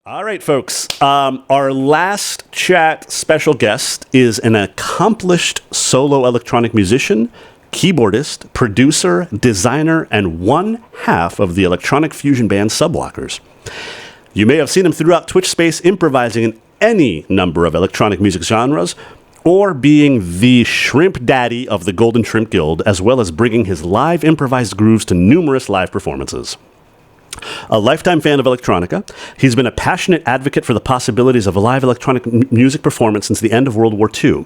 All right, folks. Our last chat special guest is an accomplished solo electronic musician, keyboardist, producer, designer, and one half of the electronic fusion band Subwalkers. You may have seen him throughout Twitch space improvising in any number of electronic music genres, or being the shrimp daddy of the Golden Shrimp Guild, as well as bringing his live improvised grooves to numerous live performances. A lifetime fan of electronica, he's been a passionate advocate for the possibilities of a live electronic music performance since the end of World War II.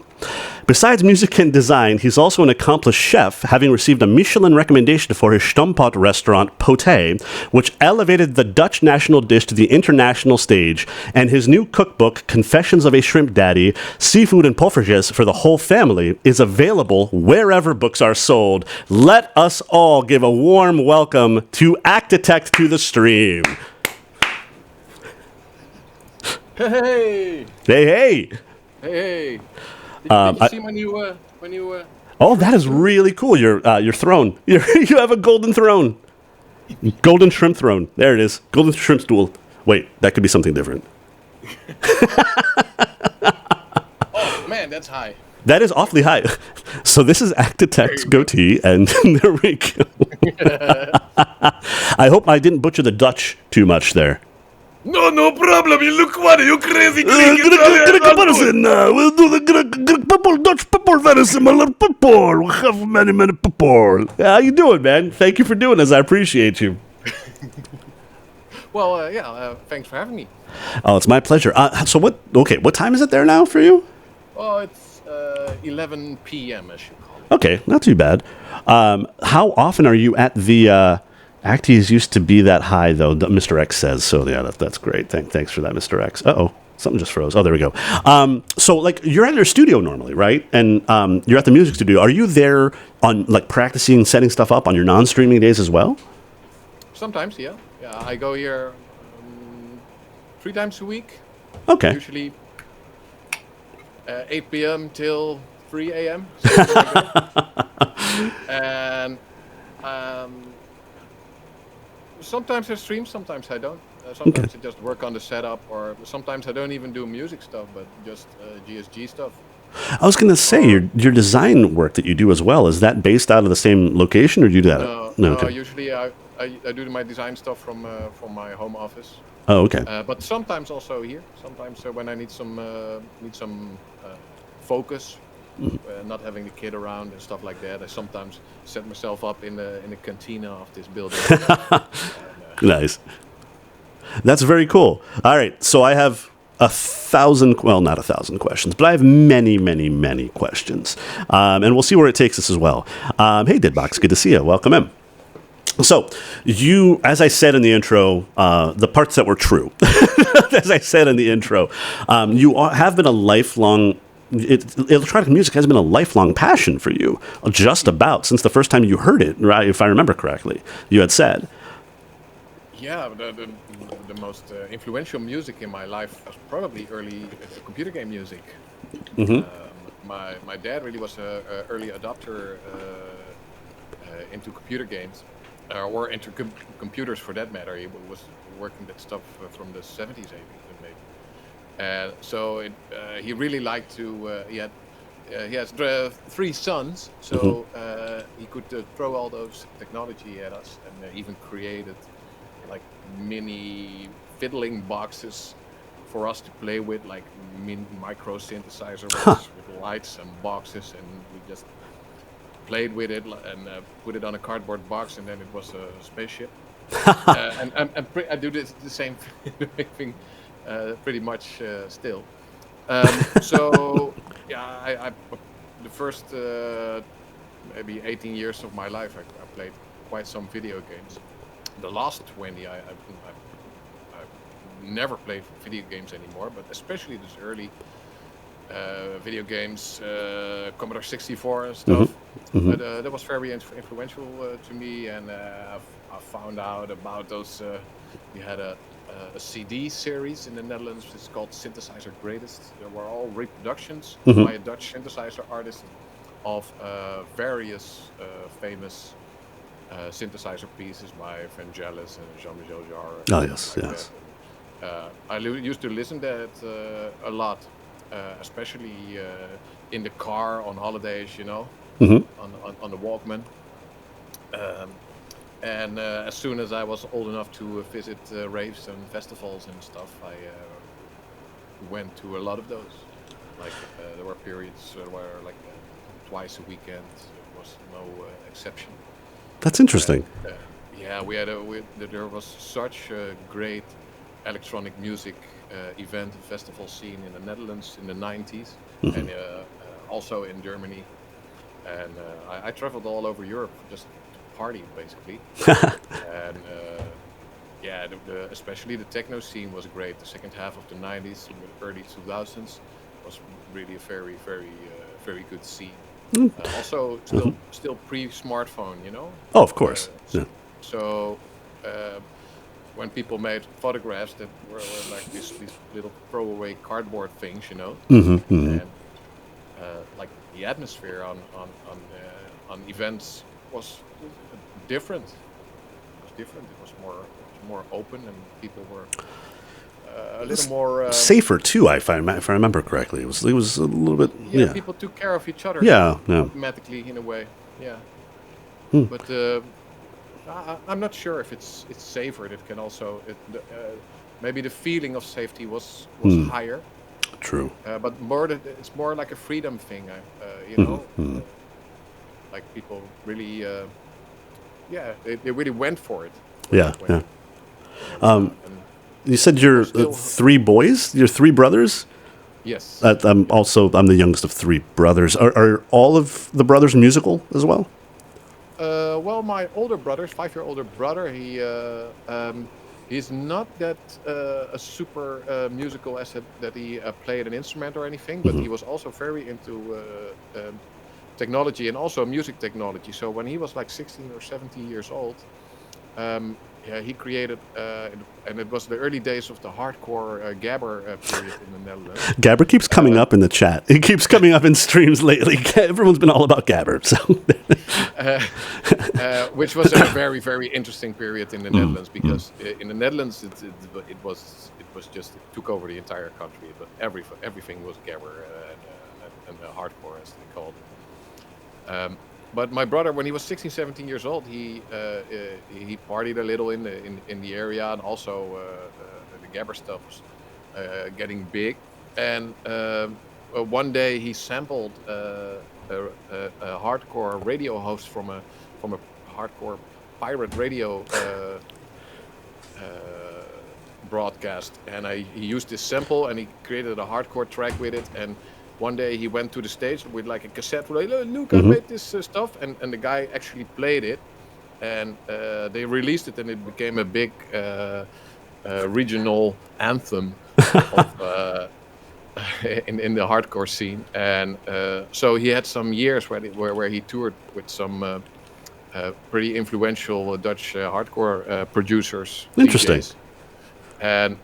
Besides music and design, he's also an accomplished chef, having received a Michelin recommendation for his Stomppot restaurant, Poté, which elevated the Dutch national dish to the international stage, and his new cookbook, Confessions of a Shrimp Daddy, Seafood and Poffertjes for the Whole Family, is available wherever books are sold. Let us all give a warm welcome to Actitect to the stream. Hey! Hey, hey! Hey! Did you see my new? Oh, that is really cool. Your throne. You have a golden throne. Golden shrimp throne. There it is. Golden shrimp stool. Wait, that could be something different. Oh man, that's high. That is awfully high. So this is Actitect's goatee, and there we go. I hope I didn't butcher the Dutch too much there. No problem. You look funny. You crazy. Comparison. We'll do the people, Dutch people, very similar people. We have many people. How you doing, man? Thank you for doing this. I appreciate you. Well, thanks for having me. Oh, it's my pleasure. So what? Okay, what time is it there now for you? Oh, it's 11 p.m. as you call it. Okay, not too bad. How often are you at the? Acties used to be that high, though, Mr. X says. So, yeah, that's great. Thanks for that, Mr. X. Uh-oh, something just froze. Oh, there we go. So, like, you're at your studio normally, right? And you're at the music studio. Are you there on, like, practicing, setting stuff up on your non-streaming days as well? Sometimes, yeah. Yeah, I go here 3 times a week. Okay. Usually 8 p.m. till 3 a.m. And sometimes I stream, sometimes I don't. Sometimes I just work on the setup, or sometimes I don't even do music stuff, but just GSG stuff. I was going to say, your design work that you do as well, is that based out of the same location, or do you do that? No, Okay. usually I do my design stuff from my home office. Oh, okay. But sometimes also here. Sometimes when I need some focus, not having the kid around and stuff like that, I sometimes set myself up in the cantina of this building. Nice. That's very cool. All right, so I have 1,000, well, not 1,000 questions, but I have many questions. And we'll see where it takes us as well. Hey, Deadbox, good to see you. Welcome in. So, you, as I said in the intro, the parts that were true, as I said in the intro, you have been a lifelong, electronic music has been a lifelong passion for you, just about, since the first time you heard it, right? If I remember correctly, you had said. Yeah, the most influential music in my life was probably early computer game music. Mm-hmm. My dad really was an early adopter into computer games, or into computers for that matter. He was working that stuff from the 70s, maybe. And so he really liked to. He has 3 sons, so he could throw all those technology at us, and even created like mini fiddling boxes for us to play with, like micro synthesizer with lights and boxes, and we just played with it and put it on a cardboard box, and then it was a spaceship. I do the same thing pretty much still. So yeah, the first maybe 18 years of my life, I played quite some video games. The last 20, I've never played video games anymore, but especially this early video games, Commodore 64 and stuff. But that was very influential to me, and I found out about those. We had a CD series in the Netherlands. It's called Synthesizer Greatest. There were all reproductions by a Dutch synthesizer artist of various famous synthesizer pieces by Vangelis and Jean-Michel Jarre. Oh, yes. Used to listen to it a lot, especially in the car on holidays, Hmm. on the Walkman. Um, and as soon as I was old enough to visit raves and festivals and stuff, I went to a lot of those. Like there were periods where like twice a weekend was no exception. That's And interesting. yeah, there was such a great electronic music event and festival scene in the Netherlands in the 90s, Hmm. and also in Germany. And I traveled all over Europe just to party, basically. And yeah, especially the techno scene was great. The second half of the 90s, and the early 2000s was really a very, very, very good scene. Also, still pre-smartphone, Oh, of course. Uh, s- Yeah. so uh, when people made photographs that were like these little throwaway cardboard things, Hmm. Hmm. and like the atmosphere on events was different. It was different. It was more open, and people were a little It's more. safer too. If I remember correctly, it was a little bit. Yeah, Yeah. people took care of each other Yeah. Yeah. automatically in a way. Yeah, Hmm. but I'm not sure if it's safer. It can also maybe the feeling of safety was Hmm. higher, True. but it's more like a freedom thing. Hmm. Hmm. Like people really, yeah, they really went for it Yeah. when Yeah. it was out, and You said people you're still. three boys. You're three brothers. Yes, yes. I'm the youngest of three brothers. Are all of the brothers musical as well? Well, my older brother, 5 year older brother, he's not that a super musical as that he played an instrument or anything, but Hmm. he was also very into technology and also music technology. So when he was like 16 or 17 years old, yeah, he created, and it was the early days of the hardcore gabber period in the Netherlands. Gabber keeps coming Uh, up in the chat. It keeps coming up in streams lately. Everyone's been all about Gabber. So. uh, which was a very very interesting period in the Netherlands, because in the Netherlands it was just, it took over the entire country, but everything was gabber and hardcore, as they called it. But my brother, when he was 16, 17 years old, he partied a little in the area, and also the gabber stuff was getting big. And one day he sampled a hardcore radio host from a hardcore pirate radio broadcast, and he used this sample, and he created a hardcore track with it. And one day he went to the stage with like a cassette, like, "Look, I Hmm. made this stuff," and the guy actually played it, and they released it, and it became a big regional anthem of in the hardcore scene. And so he had some years where he toured with some pretty influential Dutch hardcore producers, Interesting. DJs. And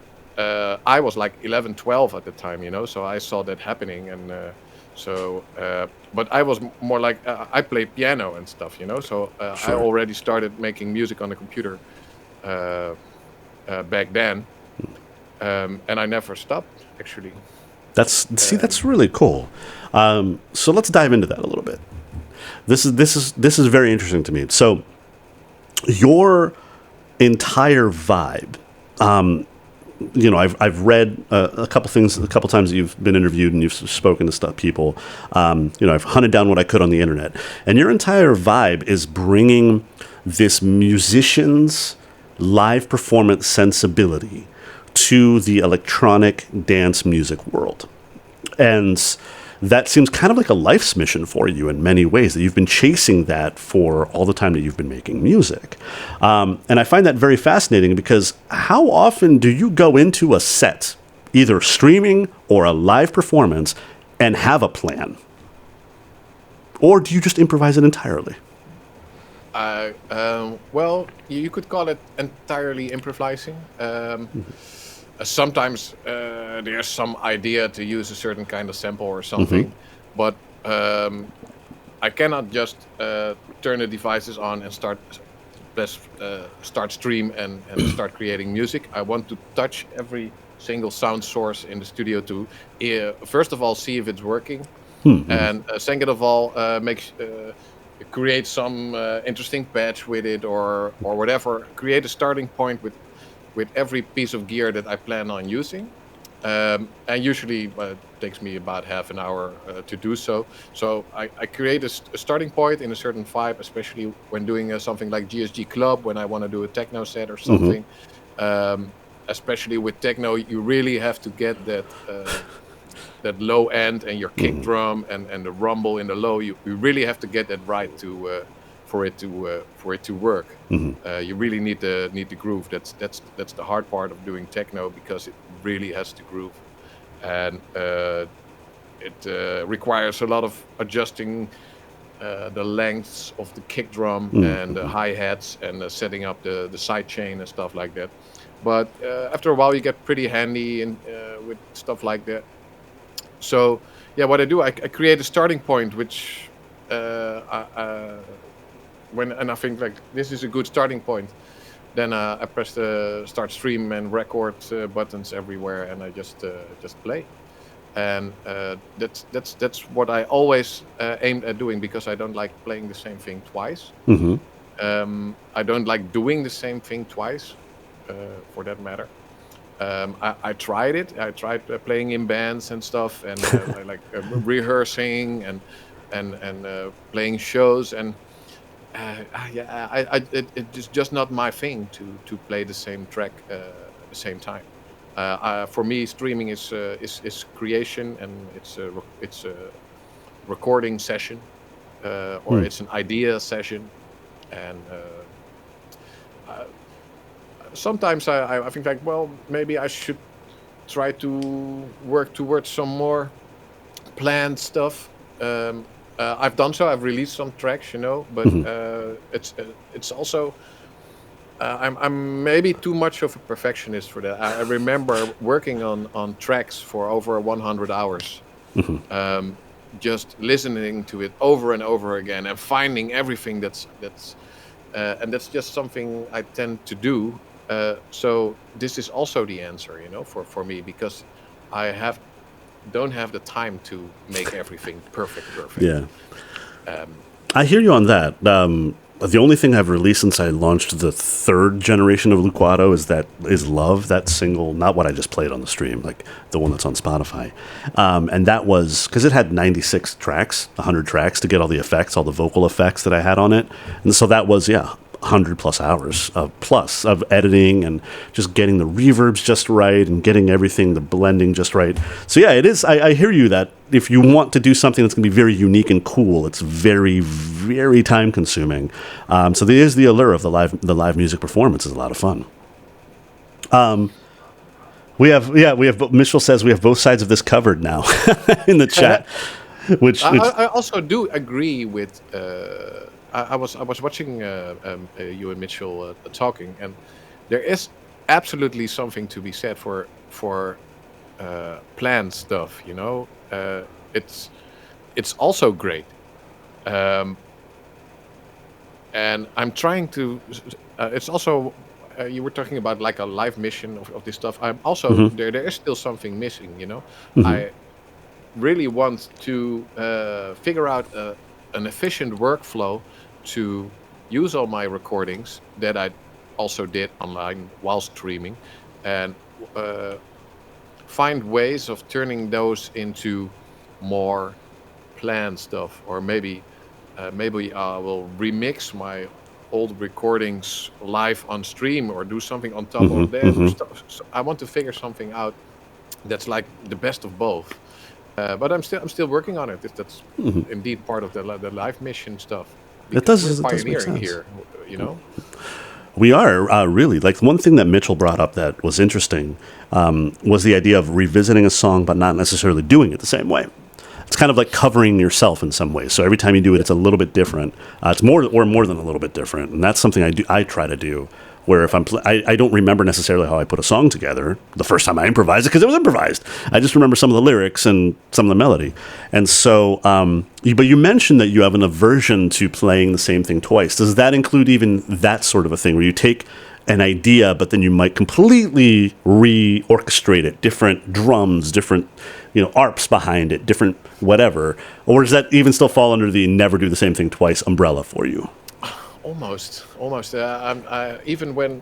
I was like 11, 12 at the time, so I saw that happening. And but I was more like, I played piano and stuff, so I Sure. already started making music on the computer uh, back then. And I never stopped, actually. That's And really cool. So let's dive into that a little bit. This is very interesting to me. So your entire vibe. I've read a couple things, a couple times that you've been interviewed and you've spoken to stuff people. I've hunted down what I could on the internet, and your entire vibe is bringing this musician's live performance sensibility to the electronic dance music world. And that seems kind of like a life's mission for you in many ways, that you've been chasing that for all the time that you've been making music. And I find that very fascinating, because how often do you go into a set, either streaming or a live performance, and have a plan? Or do you just improvise it entirely? well, you could call it entirely improvising. Sometimes there's some idea to use a certain kind of sample or something, but I cannot just turn the devices on and start press start stream and start creating music, I want to touch every single sound source in the studio to first of all see if it's working, and second of all create some interesting patch with it or whatever. Create a starting point with every piece of gear that I plan on using. And usually takes me about half an hour to do so. So I create a starting point in a certain vibe, especially when doing something like GSG Club, when I want to do a techno set or something. Especially with techno, you really have to get that low end and your kick drum and the rumble in the low. You really have to get that right to for it to work. You really need the groove. That's the hard part of doing techno, because it really has to groove, and it requires a lot of adjusting the lengths of the kick drum and the hi-hats and setting up the side chain and stuff like that. But after a while, you get pretty handy and with stuff like that. So yeah, what I do, I create a starting point, which when I think like this is a good starting point, then I press the start stream and record buttons everywhere, and I just play. And that's what I always aimed at doing, because I don't like playing the same thing twice. I don't like doing the same thing twice, for that matter. I tried it. I tried playing in bands and stuff, and I like rehearsing and playing shows, and it's just not my thing to play the same track at the same time. For me, streaming is creation, and it's a recording session, or it's an idea session, and sometimes I think like, well, maybe I should try to work towards some more planned stuff. I've done so. I've released some tracks, but it's also I'm maybe too much of a perfectionist for that. I remember working on tracks for over 100 hours, just listening to it over and over again and finding everything that's and that's just something I tend to do. So this is also the answer, for me, because I don't have the time to make everything perfect. Yeah. I hear you on that. The only thing I've released since I launched the third generation of Luquado is Love, that single, not what I just played on the stream, like the one that's on Spotify. And that was because it had 96 tracks, 100 tracks to get all the effects, all the vocal effects that I had on it. And so that was, 100 plus hours of editing and just getting the reverbs just right and getting everything, the blending just right. So yeah, it is. I hear you that if you want to do something that's going to be very unique and cool, it's very, very time consuming. So there is the allure of the live music performance is a lot of fun. We have Mitchell says we have both sides of this covered now in the chat, which I also do agree with. I was watching you and Mitchell talking, and there is absolutely something to be said for planned stuff. It's also great, and I'm trying to. It's also you were talking about like a live mission of this stuff. I'm also there is still something missing. I really want to figure out an efficient workflow to use all my recordings that I also did online while streaming, and find ways of turning those into more planned stuff, or maybe I will remix my old recordings live on stream or do something on top of that. So I want to figure something out that's like the best of both. But I'm still working on it. That's indeed part of the live mission stuff. It does. We're pioneering here, We are really, like, one thing that Mitchell brought up that was interesting was the idea of revisiting a song but not necessarily doing it the same way. It's kind of like covering yourself in some ways. So every time you do it, it's a little bit different. It's more than a little bit different, and that's something I try to do Where if I don't remember necessarily how I put a song together the first time I improvised it because it was improvised. I just remember some of the lyrics and some of the melody. And so, but you mentioned that you have an aversion to playing the same thing twice. Does that include even that sort of a thing where you take an idea, but then you might completely reorchestrate it, different drums, different, arps behind it, different whatever? Or does that even still fall under the never do the same thing twice umbrella for you? Almost. Even when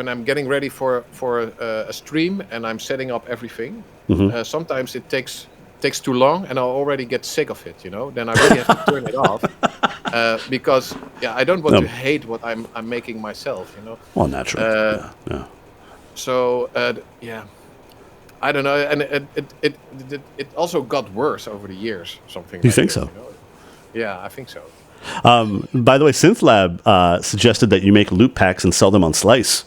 I'm getting ready for a stream and I'm setting up everything, sometimes it takes too long, and I'll already get sick of it. Then I really have to turn it off because I don't want to hate what I'm making myself. Well, naturally. Uh, Yeah. so I don't know, and it also got worse over the years. Something. You Like think this, so? Yeah, I think so. By the way, SynthLab suggested that you make loop packs and sell them on Slice.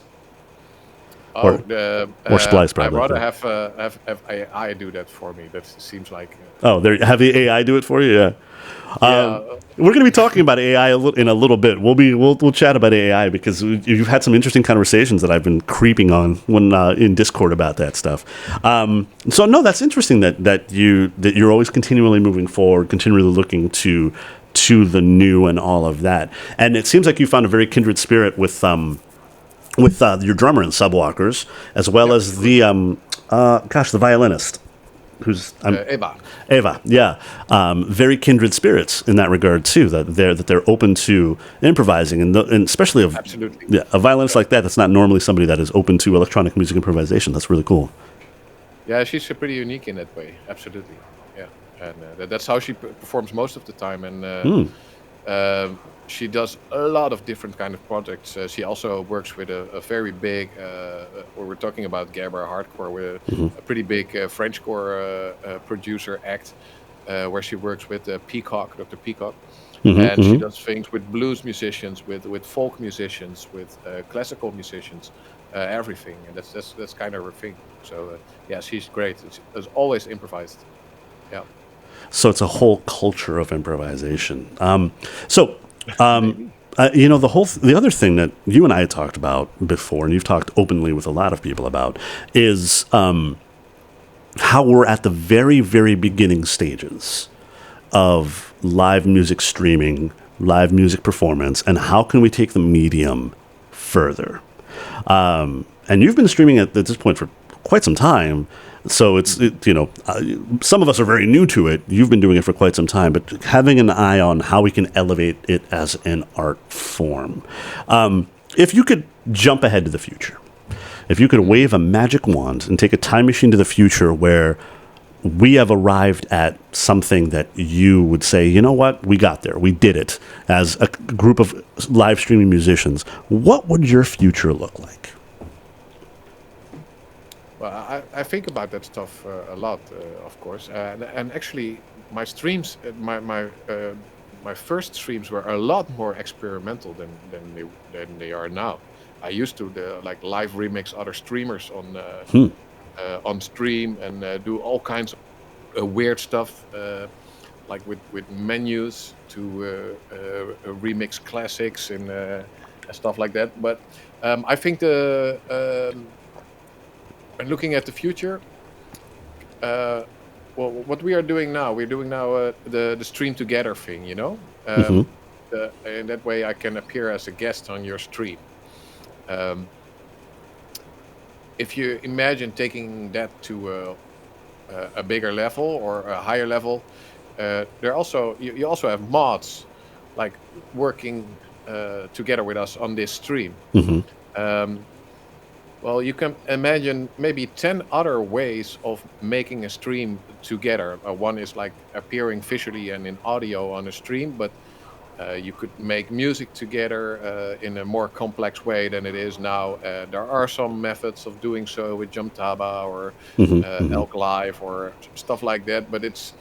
Oh, Or Splice, I'd probably. rather have AI do that for me. That seems like Oh, there, have the AI do it for you? Yeah. yeah. We're going to be talking about AI in a little bit. We'll chat about AI because you've had some interesting conversations that I've been creeping on when in Discord about that stuff. So no, that's interesting that you're always continually moving forward, continually looking to the new and all of that. And it seems like you found a very kindred spirit with your drummer in Subwalkers, as well as the the violinist, who's Eba. Eva. Yeah, very kindred spirits in that regard too. That they're open to improvising, and especially Absolutely. a violinist like that. That's not normally somebody that is open to electronic music improvisation. That's really cool. Yeah, she's pretty unique in that way. Absolutely. Yeah, and that's how she performs most of the time. And she does a lot of different kind of projects. She also works with a very big, where we're talking about Gerber Hardcore, with a pretty big Frenchcore producer act, where she works with Peacock, Dr. Peacock. And she does things with blues musicians, with folk musicians, with classical musicians, everything. And that's kind of her thing. So yeah, she's great. It's always improvised. Yeah. So it's a whole culture of improvisation. Maybe. The other thing that you and I had talked about before, and you've talked openly with a lot of people about, is how we're at the very, very beginning stages of live music streaming, live music performance, and how can we take the medium further? And you've been streaming at this point for quite some time. So some of us are very new to it. You've been doing it for quite some time, but having an eye on how we can elevate it as an art form. If you could jump ahead to the future, if you could wave a magic wand and take a time machine to the future where we have arrived at something that you would say, you know what, we got there, we did it as a group of live streaming musicians, what would your future look like? Well, I think about that stuff a lot, of course, and actually, my streams, my first streams were a lot more experimental than they are now. I used to like live remix other streamers on stream and do all kinds of weird stuff, like with menus to remix classics and stuff like that. But I think looking at the future, well, what we are doing now, the stream together thing, and that way I can appear as a guest on your stream. Um, if you imagine taking that to a bigger level or a higher level, you also have mods like working together with us on this stream. Um, Well, you can imagine maybe 10 other ways of making a stream together. One is like appearing visually and in audio on a stream, but you could make music together in a more complex way than it is now. There are some methods of doing so with Jamtaba or Elk Live or stuff like that, but it's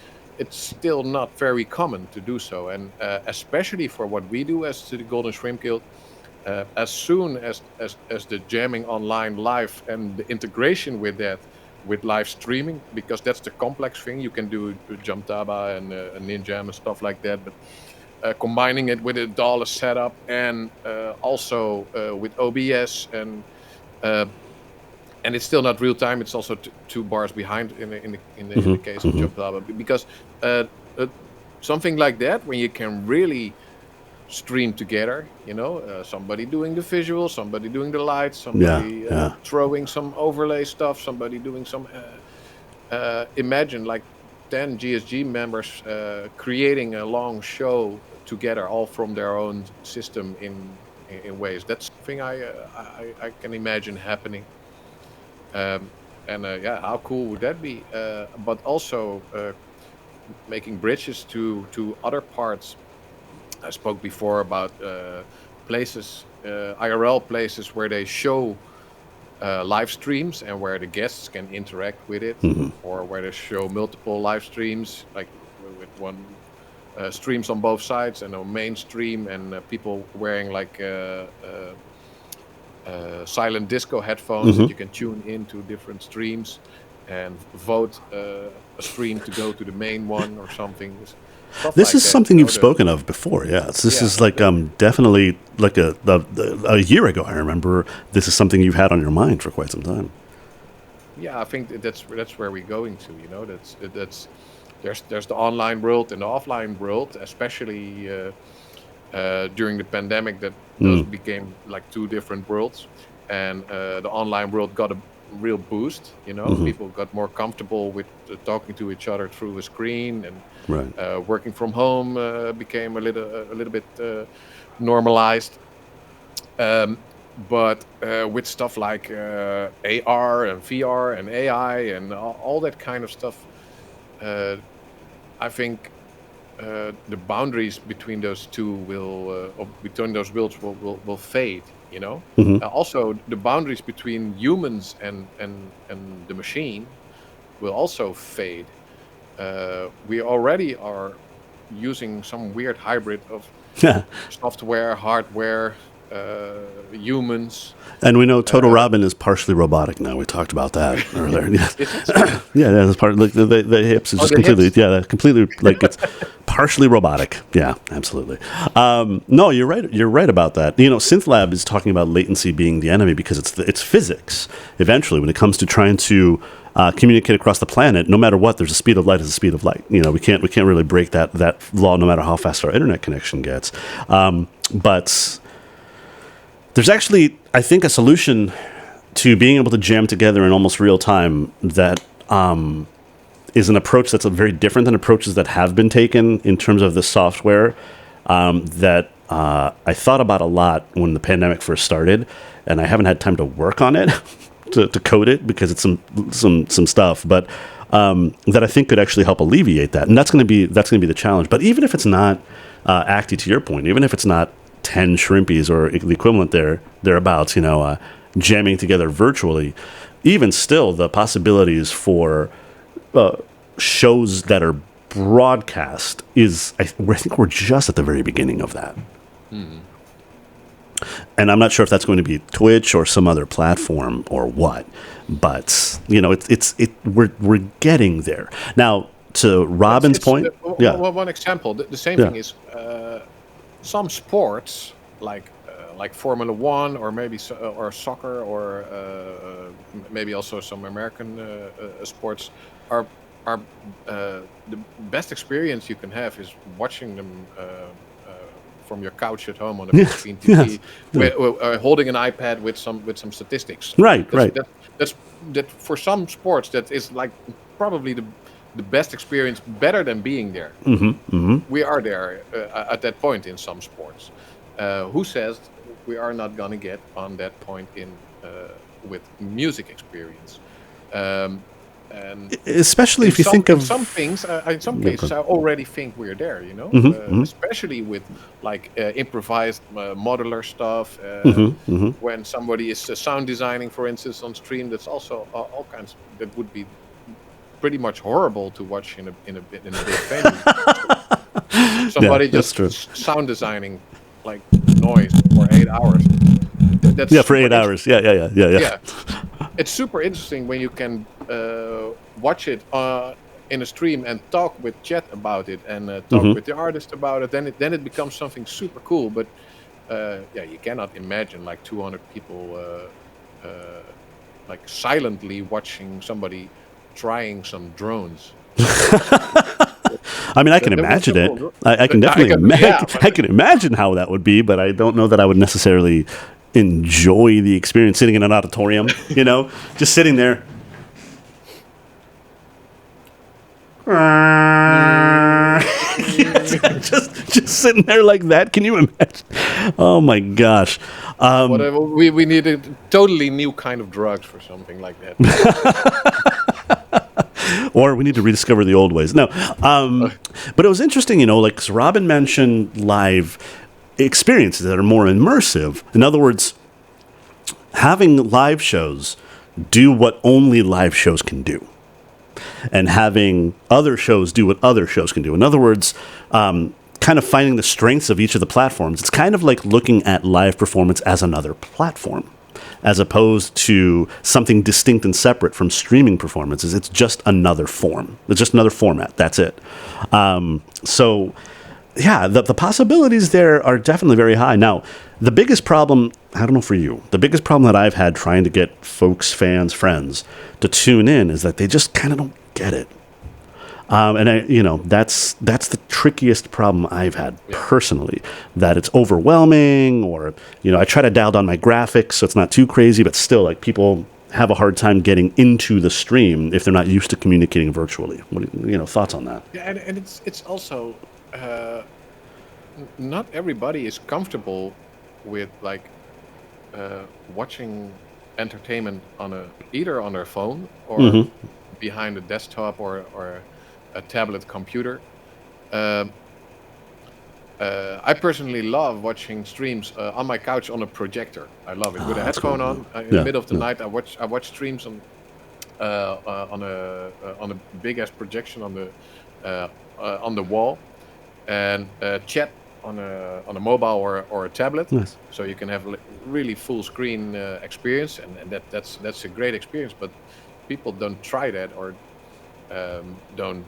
still not very common to do so. And especially for what we do as the Golden Shrimp Guild, as soon as the jamming online live and the integration with that, with live streaming, because that's the complex thing. You can do Jamtaba and Ninjam and stuff like that, but combining it with a DAW setup, and also with OBS, uh, and it's still not real time. It's also 2 bars behind in the case of Jump Lava, because uh, uh, something like that, when you can really stream together, somebody doing the visuals, somebody doing the lights, Yeah, somebody yeah. throwing some overlay stuff, somebody doing some imagine like 10 GSG members creating a long show together, all from their own system in ways. That's something I can imagine happening. Um, and yeah, how cool would that be? But also making bridges to other parts. I spoke before about places, IRL places where they show live streams and where the guests can interact with it, or where they show multiple live streams, like with one streams on both sides and a main stream, and people wearing like silent disco headphones that you can tune into different streams and vote a stream to go to the main one or something. Stuff This like is that, something you've spoken of before. Yes, this is like definitely like a year ago. I remember this is something you've had on your mind for quite some time. Yeah, I think that's where we're going to. That's there's the online world and the offline world, especially during the pandemic. That those became like 2 different worlds, and the online world got a real boost. People got more comfortable with talking to each other through a screen, and Right. working from home became a little bit normalized. But with stuff like AR and VR and AI and all that kind of stuff, I think the boundaries between those two between those worlds will fade. Also, the boundaries between humans and the machine will also fade. We already are using some weird hybrid of software, hardware, humans. And we know Total Robin is partially robotic now. We talked about that earlier. Yeah, that's part of the hips is just completely hips? completely like it's partially robotic. Yeah, absolutely. No, you're right. You're right about that. SynthLab is talking about latency being the enemy because it's physics. Eventually, when it comes to trying to communicate across the planet, no matter what, there's a speed of light is a speed of light. We can't really break that law, no matter how fast our internet connection gets. But there's actually, I think, a solution to being able to jam together in almost real time that is an approach that's very different than approaches that have been taken in terms of the software that I thought about a lot when the pandemic first started, and I haven't had time to work on it to code it because it's some stuff, but that I think could actually help alleviate that, and that's going to be the challenge. But even if it's not Acti, to your point, even if it's not 10 shrimpies or the equivalent thereabouts, jamming together virtually, even still, the possibilities for shows that are broadcast I think we're just at the very beginning of that. And I'm not sure if that's going to be Twitch or some other platform or what, but we're getting there now. To Robin's point, one example. The same thing is some sports like Formula One, or maybe or soccer, or maybe also some American sports are the best experience you can have is watching them from your couch at home on a big screen TV, holding an iPad with some statistics. Right. That's for some sports that is like probably the best experience, better than being there. We are there at that point in some sports. Who says we are not going to get on that point with music experience? And especially if you think of some things, in some cases, I already think we're there. Especially with like improvised modular stuff. When somebody is sound designing, for instance, on stream, that's also all kinds. That would be pretty much horrible to watch in a big venue. Somebody just sound designing like noise for 8 hours. That's for 8 hours. Yeah. It's super interesting when you can watch it in a stream and talk with chat about it and talk with the artist about it, then it becomes something super cool. But yeah, you cannot imagine like 200 people like silently watching somebody trying some drones. I mean, I can That was imagine so it. cool. I can I definitely can, yeah, but I can imagine how that would be, but I don't know that I would necessarily enjoy the experience sitting in an auditorium, just sitting there. just sitting there like that. Can you imagine? Oh my gosh. whatever. We need a totally new kind of drugs for something like that. Or we need to rediscover the old ways. No, but it was interesting, like 'cause Robin mentioned live experiences that are more immersive. In other words, having live shows do what only live shows can do, and having other shows do what other shows can do. In other words, kind of finding the strengths of each of the platforms. It's kind of like looking at live performance as another platform, as opposed to something distinct and separate from streaming performances. It's just another form. It's just another format. That's it. So, yeah, the possibilities there are definitely very high. Now, the biggest problem, I don't know for you, the biggest problem that I've had trying to get folks, fans, friends to tune in is that they just kind of don't get it. And that's the trickiest problem I've had personally. That it's overwhelming, or I try to dial down my graphics so it's not too crazy, but still, like, people have a hard time getting into the stream if they're not used to communicating virtually. What thoughts on that? Yeah, and it's also not everybody is comfortable with like watching entertainment either on their phone or behind a desktop or a tablet computer. I personally love watching streams on my couch on a projector. I love it with a headphone on. In the middle of the night, I watch streams on a big ass projection on the wall, and chat on a mobile or a tablet. Nice. So you can have really full screen experience, and that's a great experience. But people don't try that or don't.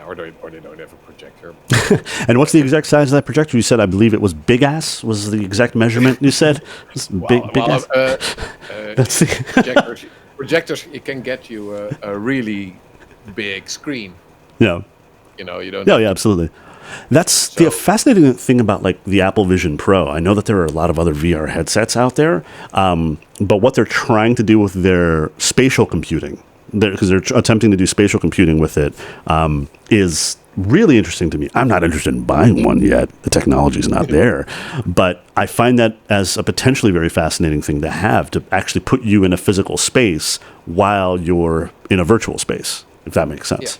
Or they don't have a projector. And what's the exact size of that projector? You said, I believe it was big ass, was the exact measurement you said? Big ass? That's projectors, it can get you a really big screen. Yeah. You don't. Yeah, absolutely. That's the fascinating thing about like the Apple Vision Pro. I know that there are a lot of other VR headsets out there, but what they're trying to do with their spatial computing, because they're attempting to do spatial computing with it, is really interesting to me. I'm not interested in buying one yet. The technology's not there. But I find that as a potentially very fascinating thing to have, to actually put you in a physical space while you're in a virtual space, if that makes sense.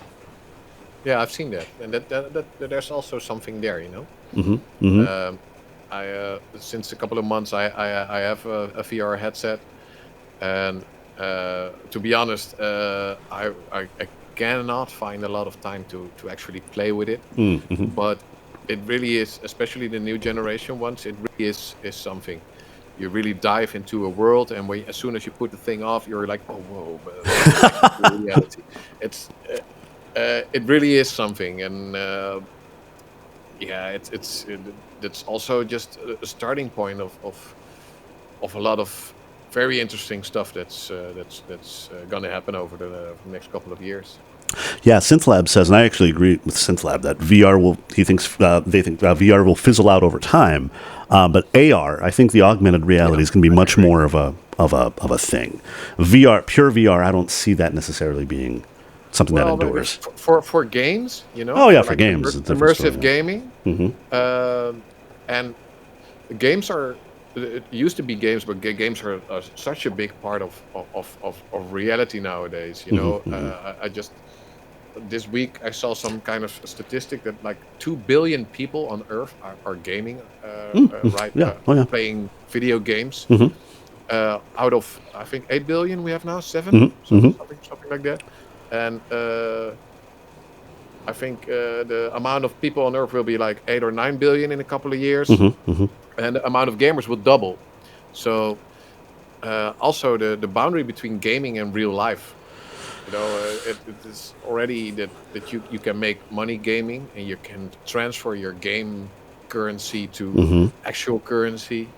Yeah, I've seen that. And that there's also something there, Since a couple of months, I have a VR headset. And to be honest, I cannot find a lot of time to actually play with it. But it really is, especially the new generation ones, it really is something. You really dive into a world, and as soon as you put the thing off, you're like, oh, whoa. But reality. It really is something. And it's also just a starting point of a lot of very interesting stuff that's going to happen over the next couple of years. Yeah, SynthLab says, and I actually agree with SynthLab, that they think VR will fizzle out over time, but AR, I think the augmented reality is going to be much more of a thing. VR, pure VR, I don't see that necessarily being something that endures. For games, Oh yeah, for like games, immersive gaming, and games are. It used to be games, but games are such a big part of reality nowadays. I just this week I saw some kind of statistic that like 2 billion people on Earth are gaming, playing video games. Out of I think 8 billion we have now, 7, something like that. And I think the amount of people on Earth will be like 8 or 9 billion in a couple of years. And the amount of gamers will double. So also the boundary between gaming and real life It is already that you can make money gaming and you can transfer your game currency to Mm-hmm. actual currency.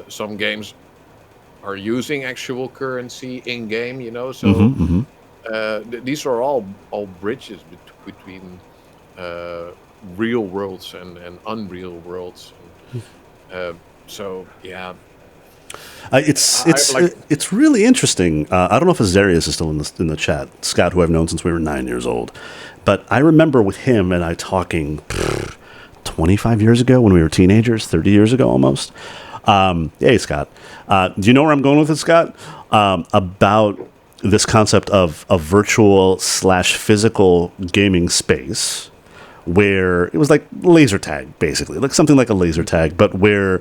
Some games are using actual currency in game, so Mm-hmm. Mm-hmm. these are all bridges between real worlds and unreal worlds. And so yeah, It's I it's like. it's really interesting. I don't know if Azarius is still in the chat. Scott, who I've known since we were 9 years old, but I remember with him and I talking 25 years ago when we were teenagers, 30 years ago almost. Hey, Scott, do you know where I'm going with it, Scott? About this concept of a virtual slash physical gaming space where it was like laser tag, basically, like something like a laser tag, but where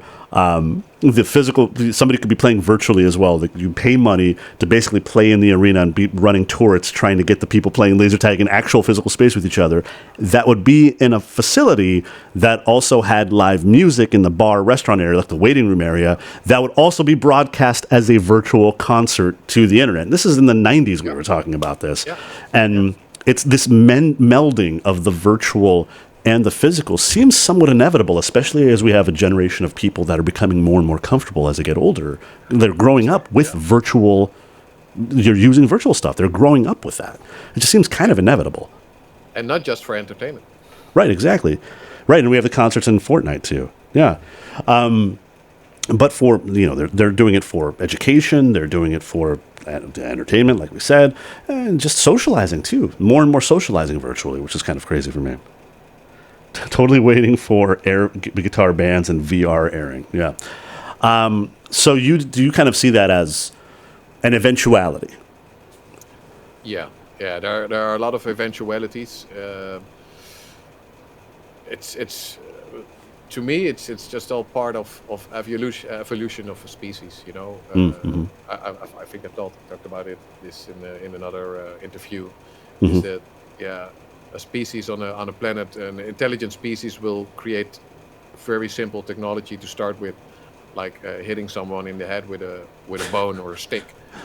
the physical somebody could be playing virtually as well. Like you pay money to basically play in the arena and be running turrets, trying to get the people playing laser tag in actual physical space with each other. That would be in a facility that also had live music in the bar restaurant area, like the waiting room area. That would also be broadcast as a virtual concert to the internet. And this is in the 90s we Yeah, were talking about this, yeah, yeah. and it's this melding of the virtual and the physical seems somewhat inevitable, especially as we have a generation of people that are becoming more and more comfortable as they get older. They're growing up with Yeah, virtual, you're using virtual stuff. They're growing up with that. It just seems kind yeah. of inevitable. And not just for entertainment. Right, exactly. Right, and we have the concerts in Fortnite too. Yeah. But for, they're doing it for education, they're doing it for entertainment, like we said, and just socializing too. More and more socializing virtually, which is kind of crazy for me. Totally waiting for guitar bands and VR airing. Yeah. So do you kind of see that as an eventuality? Yeah, yeah. There are a lot of eventualities. It's to me, it's just all part of evolution of a species. Mm-hmm. I think I talked about this in another interview. Is Mm-hmm. that, yeah, a species on a planet, an intelligent species will create very simple technology to start with, like hitting someone in the head with a bone or a stick,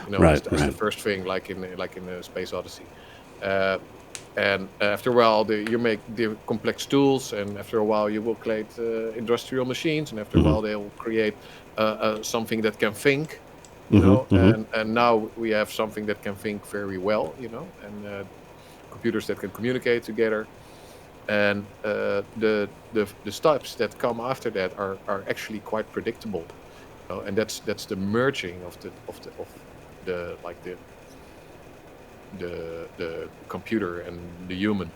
Right, as the right. first thing, like in the Space Odyssey. Uh, and after a while, you make the complex tools, and after a while, you will create industrial machines, and after a Mm-hmm. while, they will create something that can think, Mm-hmm. Mm-hmm. and now we have something that can think very well, and computers that can communicate together. And the steps that come after that are actually quite predictable, and that's the merging of the like the computer and the human.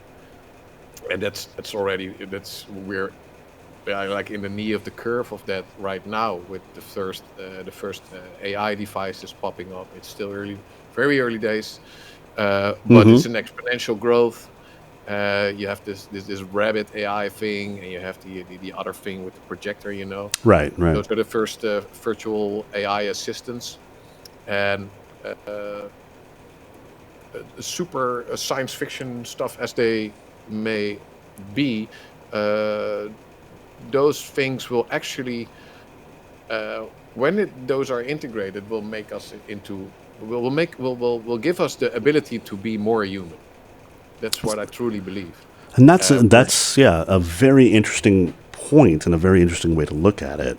And that's we're like in the knee of the curve of that right now, with the first AI devices popping up. It's still early, very early days, but Mm-hmm. it's an exponential growth. You have this rabbit AI thing, and you have the other thing with the projector. Right, right. Those are the first virtual AI assistants, and uh, super science fiction stuff as they may be. Uh, those things will actually, when those are integrated, will make us into will give us the ability to be more human. That's what I truly believe. And that's We're that's yeah, a very interesting point and a very interesting way to look at it.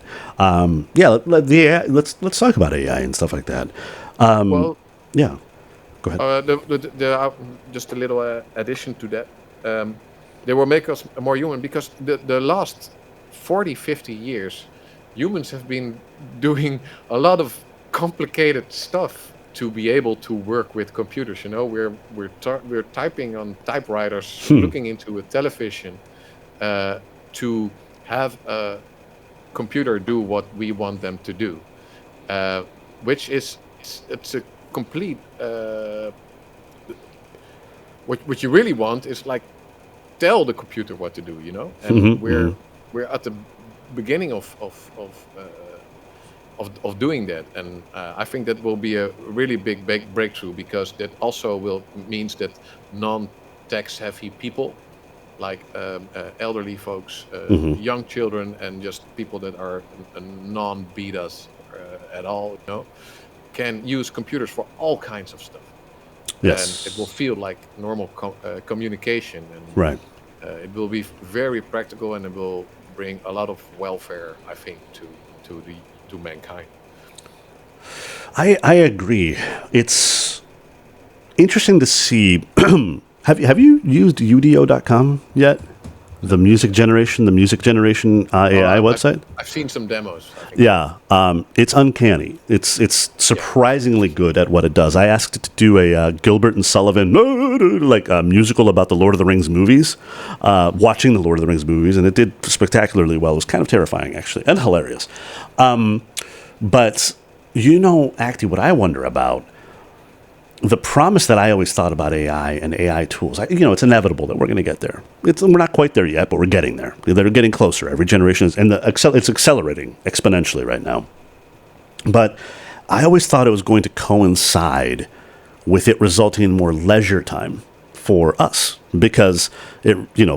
Yeah, the AI, let's talk about AI and stuff like that. Well, Yeah, go ahead. just a little addition to that. Um, they will make us more human, because the last 40, 50 years, humans have been doing a lot of complicated stuff to be able to work with computers. We're typing on typewriters, looking into a television, uh, to have a computer do what we want them to do, uh, which is it's a complete. What you really want is, like, tell the computer what to do, and Mm-hmm. we're at the beginning of doing that. And I think that will be a really big breakthrough, because that also will means that non-tax heavy people, like elderly folks, Mm-hmm. young children, and just people that are non-betas at all, can use computers for all kinds of stuff. and Yes. it will feel like normal communication, and Right. it will be very practical, and it will bring a lot of welfare, I think, to mankind. I agree. It's interesting to see. Have you used udo.com yet? The music generation Oh, AI website. I've seen some demos. I think. Yeah, it's uncanny. It's Yeah. surprisingly good at what it does. I asked it to do a Gilbert and Sullivan like a musical about the Lord of the Rings movies, watching the Lord of the Rings movies, and it did spectacularly well. It was kind of terrifying actually and hilarious. But Acty, what I wonder about the promise that I always thought about AI and AI tools. It's inevitable that we're going to get there. We're not quite there yet, but we're getting there. They're getting closer. Every generation is, and it's accelerating exponentially right now. But I always thought it was going to coincide with it resulting in more leisure time for us because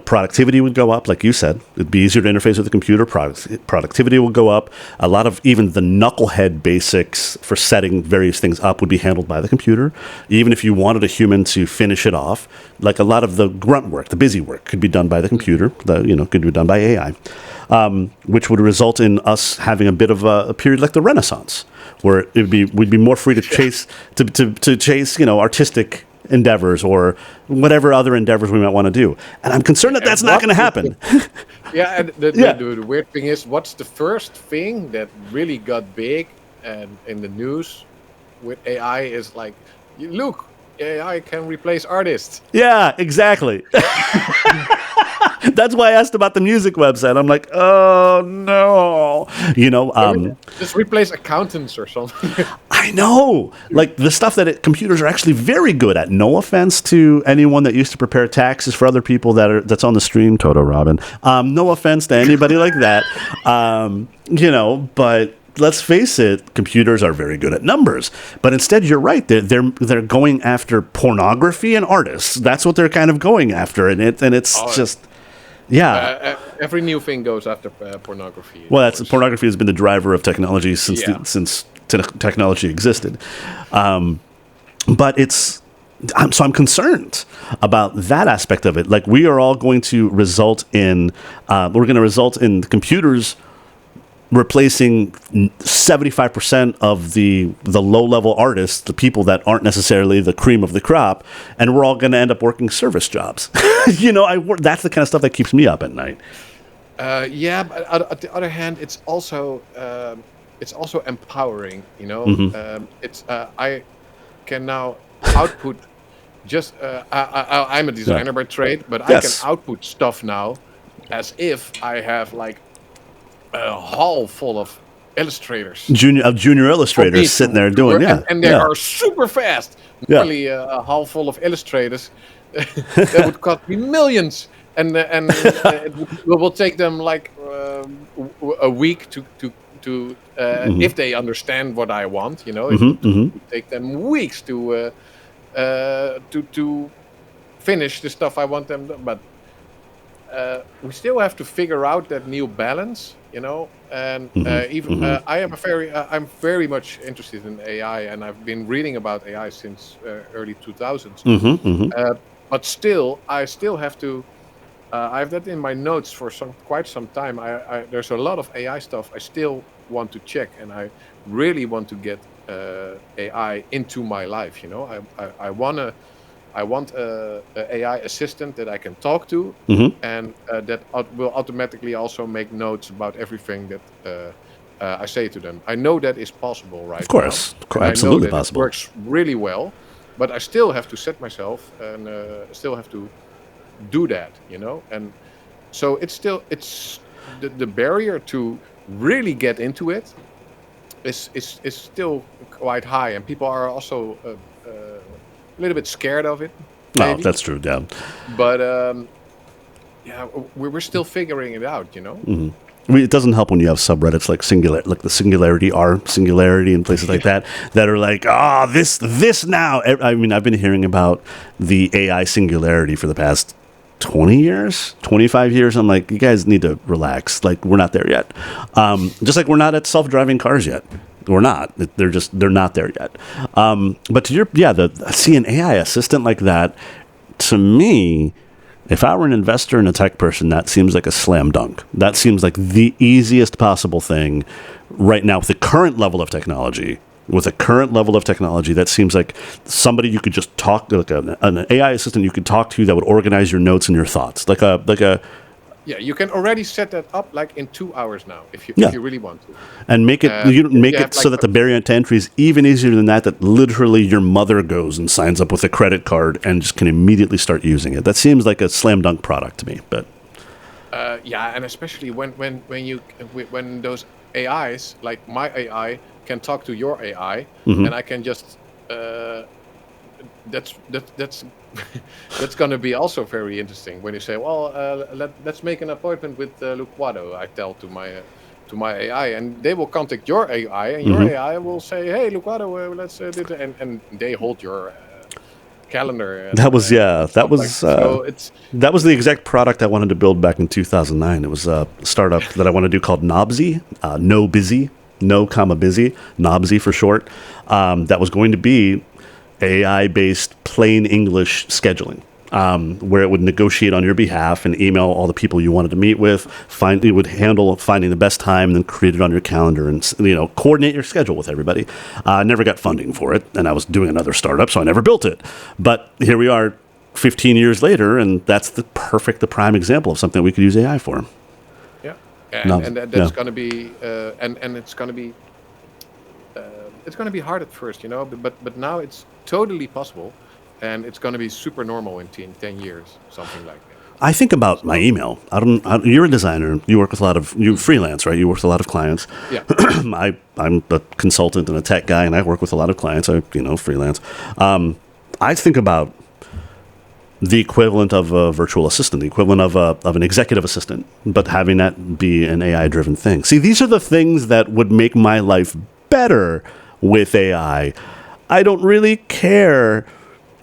productivity would go up, like you said. It'd be easier to interface with the computer. Productivity will go up. A lot of even the knucklehead basics for setting various things up would be handled by the computer. Even if you wanted a human to finish it off, like a lot of the grunt work, the busy work, could be done by the computer. Could be done by AI, which would result in us having a bit of a period like the Renaissance, where we'd be more free to chase to chase artistic endeavors or whatever other endeavors we might want to do. And I'm concerned that that's not going to happen. Yeah, and the weird thing is, what's the first thing that really got big and in the news with AI is like, look, AI can replace artists. Yeah, exactly. That's why I asked about the music website. I'm like, oh no, Just replace accountants or something. I know, like the stuff that computers are actually very good at. No offense to anyone that used to prepare taxes for other people that's on the stream, Toto Robin. No offense to anybody like that. But let's face it, computers are very good at numbers. But instead, you're right. They're going after pornography and artists. That's what they're kind of going after, and it's just. Yeah. Every new thing goes after pornography. Well, pornography has been the driver of technology since technology existed. But I'm concerned about that aspect of it. Like we are all going to result in computers replacing 75% of the low-level artists, the people that aren't necessarily the cream of the crop, and we're all going to end up working service jobs. That's the kind of stuff that keeps me up at night. But on the other hand, it's also empowering. I can now output just. I'm a designer by trade, but I can output stuff now as if I have like a hall full of illustrators, junior illustrators sitting there doing, and they are super fast. Normally, a hall full of illustrators that would cost me millions, and it will take them like a week to if they understand what I want. It would take them weeks to finish the stuff I want them to, but. We still have to figure out that new balance, and I'm very much interested in AI, and I've been reading about AI since early 2000s. But still, I still have to. I have that in my notes for quite some time. There's a lot of AI stuff I still want to check, and I really want to get AI into my life. I want a AI assistant that I can talk to, and that will automatically also make notes about everything that I say to them. I know that is possible, right? Of course, now. Absolutely I know that possible. It works really well, but I still have to set myself and still have to do that, And so it's the barrier to really get into it is still quite high, and people are also. A little bit scared of it. Maybe. Oh, that's true, yeah. But we're still figuring it out, It doesn't help when you have subreddits like the Singularity and places like that are like, this now. I mean, I've been hearing about the AI Singularity for the past 20 years, 25 years. I'm like, you guys need to relax. Like, we're not there yet. Just like we're not at self-driving cars yet. or not. They're not there yet. But to see an AI assistant like that, to me, if I were an investor and a tech person, that seems like a slam dunk. That seems like the easiest possible thing right now with the current level of technology. With the current level of technology, that seems like somebody you could just talk, like an AI assistant you could talk to that would organize your notes and your thoughts, like a Yeah, you can already set that up like in 2 hours now if yeah, you really want to. and make it make You have it so like that the barrier to entry is even easier than that. That literally your mother goes and signs up with a credit card and just can immediately start using it. That seems like a slam dunk product to me. But yeah, and especially when those AIs like my AI can talk to your AI, and I can just that's that's going to be also very interesting when you say, well, let's make an appointment with Luquado. I tell to my AI, and they will contact your AI, and your AI will say, hey, Luquado, let's do that, and they hold your calendar. And, that was that was the exact product I wanted to build back in 2009. It was a startup that I wanted to do called Nobsy, no busy, no comma busy, Nobsy for short. That was going to be AI-based plain English scheduling, where it would negotiate on your behalf and email all the people you wanted to meet with. It would handle finding the best time, and then create it on your calendar, and coordinate your schedule with everybody. I never got funding for it, and I was doing another startup, so I never built it. But here we are, 15 years later, and that's the prime example of something we could use AI for. Yeah, and that's going to be and it's going to be. It's going to be hard at first, but now it's totally possible, and it's going to be super normal in 10 years, something like that. I think about my email. You're a designer. You work with you freelance, right? You work with a lot of clients. Yeah. I'm a consultant and a tech guy, and I work with a lot of clients. I freelance. I think about the equivalent of a virtual assistant, the equivalent of an executive assistant, but having that be an AI-driven thing. See, these are the things that would make my life better with AI. I don't really care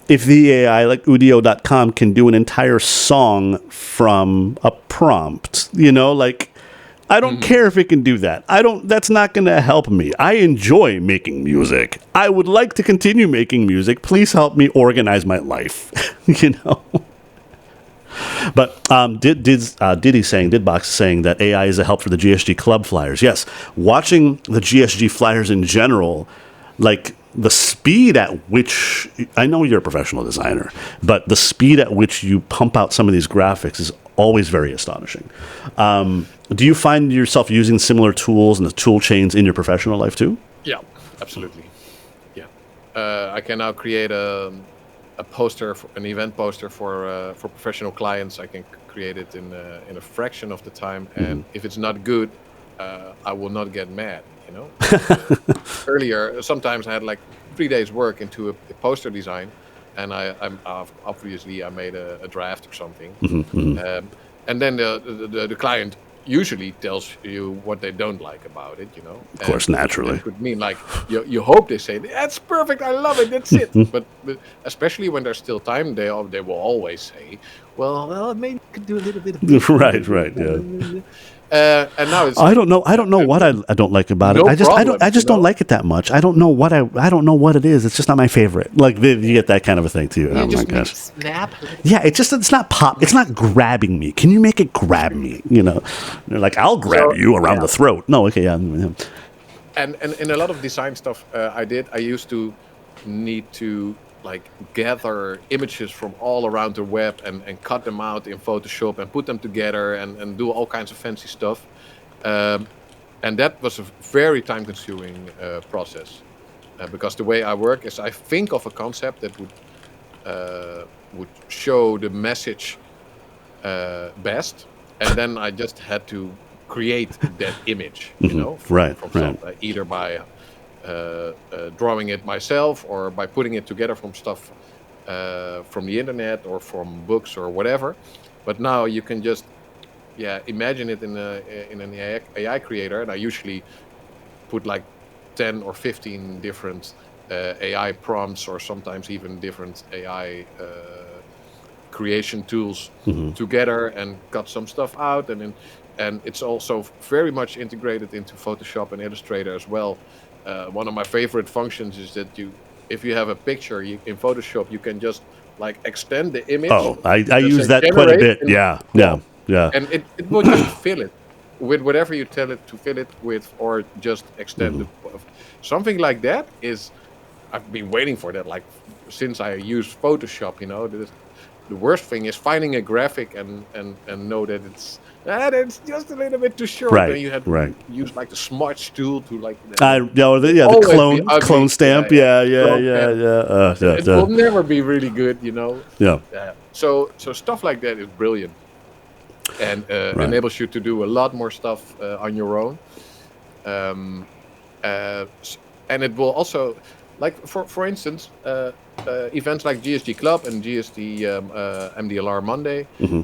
if the AI like Udio.com can do an entire song from a prompt. I don't care if it can do that. That's not going to help me. I enjoy making music. I would like to continue making music. Please help me organize my life. But Didbox saying that AI is a help for the GSG club flyers. Yes, watching the GSG flyers in general, like the speed at which, I know you're a professional designer, but the speed at which you pump out some of these graphics is always very astonishing. Do you find yourself using similar tools and the tool chains in your professional life too? Yeah, absolutely. Yeah, I can now create a poster, an event poster for professional clients. I can create it in a fraction of the time, and if it's not good, I will not get mad. Earlier, sometimes I had like 3 days work into a poster design, and I'm obviously I made a draft or something, and then the client usually tells you what they don't like about it, Of course, naturally. It could mean like you hope they say that's perfect, I love it, that's it. but especially when there's still time, they will always say, well, maybe you could do a little bit of this. right, yeah. And now it's I don't know what I don't like about it. I just don't like it that much. I don't know what I don't know what it is. It's just not my favorite. Like you get that kind of a thing too. Oh my gosh. Snap. Yeah, it's not pop. It's not grabbing me. Can you make it grab me? They're like, I'll grab you around the throat. No, okay, yeah. And in a lot of design stuff I used to need to like gather images from all around the web and cut them out in Photoshop and put them together and do all kinds of fancy stuff. And that was a very time-consuming process. Because the way I work is I think of a concept that would show the message best, and then I just had to create that image, either by drawing it myself or by putting it together from stuff from the internet or from books or whatever. But now you can just imagine it in an AI creator, and I usually put like 10 or 15 different AI prompts, or sometimes even different AI creation tools together, and cut some stuff out, and it's also very much integrated into Photoshop and Illustrator as well. One of my favorite functions is that if you have a picture in Photoshop, you can just like extend the image, Oh, I just use say that quite a generate bit. in Yeah, yeah, small, yeah. and it will just fill it with whatever you tell it to fill it with, or just extend Hmm. the something like that is. I've been waiting for that like since I used Photoshop. The worst thing is finding a graphic and know that it's just a little bit too short. Then Right, you have to right. use like the smudge tool to like Yeah, or will the always be clone ugly. Yeah, stamp. yeah. Yeah, yeah, Clone yeah, stamp. yeah. Yeah, It will never be really good. yeah. So stuff like that is brilliant and Right. enables you to do a lot more stuff on your own. Um, and it will also, like for instance, events like GSG Club and GSD MDLR Monday. Hmm.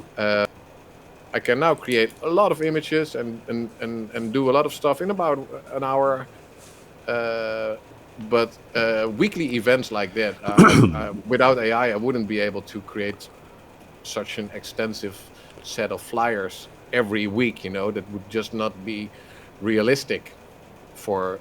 I can now create a lot of images and do a lot of stuff in about an hour. Uh, but weekly events like that, without AI, I wouldn't be able to create such an extensive set of flyers every week. That would just not be realistic for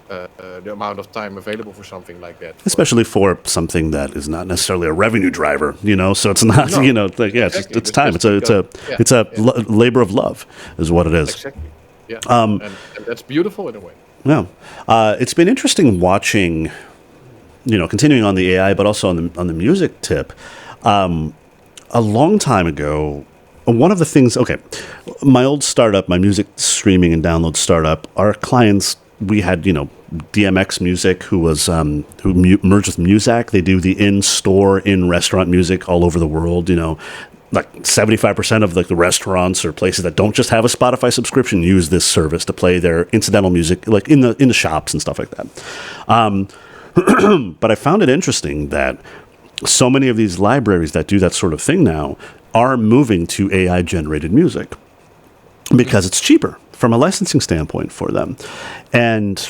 the amount of time available for something like that. Especially for something that is not necessarly a revenue driver, so it's not, No, it's like, yeah, exactly. it's But time. just It's because, a yeah, it's a yeah, labor of love, is what it is. exactly, yeah, Um, and that's beautiful in a way. yeah, it's been interesting watching, continuing on the AI, but also on the music tip. A long time ago, one of the things, okay, my old startup, my music streaming and download startup, our clients, we had, DMX Music, who was merged with Muzak. They do the in-store, in-restaurant music all over the world. Like 75% of the restaurants or places that don't just have a Spotify subscription use this service to play their incidental music, like in the shops and stuff like that. But I found it interesting that so many of these libraries that do that sort of thing now are moving to AI generated music Mm. because it's cheaper from a licensing standpoint for them. And